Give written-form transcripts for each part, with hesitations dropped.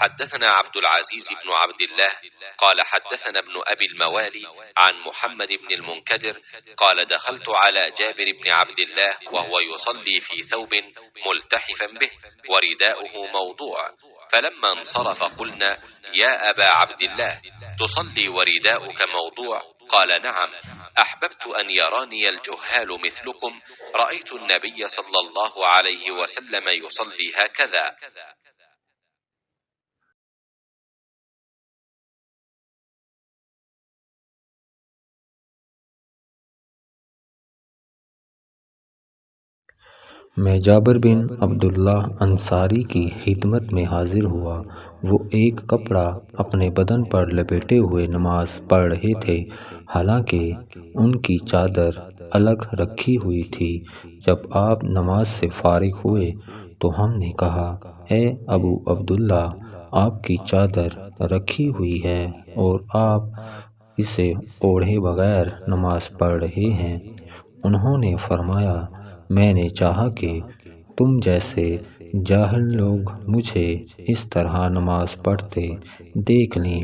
حدثنا عبد العزيز بن عبد الله قال حدثنا ابن أبي الموالي عن محمد بن المنكدر قال دخلت على جابر بن عبد الله وهو يصلي في ثوب ملتحفا به ورداؤه موضوع، فلما انصرف قلنا: يا أبا عبد الله، تصلي ورداؤك موضوع؟ قال: نعم، أحببت أن يراني الجهال مثلكم، رأيت النبي صلى الله عليه وسلم يصلي هكذا. मैं जाबिर बिन अब्दुल्लाह अंसारी की खिदमत में हाजिर हुआ। वो एक कपड़ा अपने बदन पर लपेटे हुए नमाज पढ़ रहे थे, हालांकि उनकी चादर अलग रखी हुई थी। जब आप नमाज से फारिग हुए तो हमने कहा, ए अबू अब्दुल्ला, आपकी चादर रखी हुई है और आप इसे ओढ़े बगैर नमाज पढ़ रहे हैं। उन्होंने फरमाया, मैंने चाहा कि तुम जैसे जाहिल लोग मुझे इस तरह नमाज पढ़ते देख लें।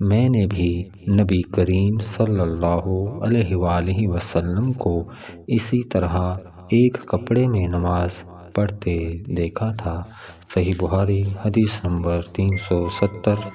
मैंने भी नबी करीम सल्लल्लाहु अलैहि वसल्लम को इसी तरह एक कपड़े में नमाज पढ़ते देखा था। सही बुखारी हदीस नंबर 370।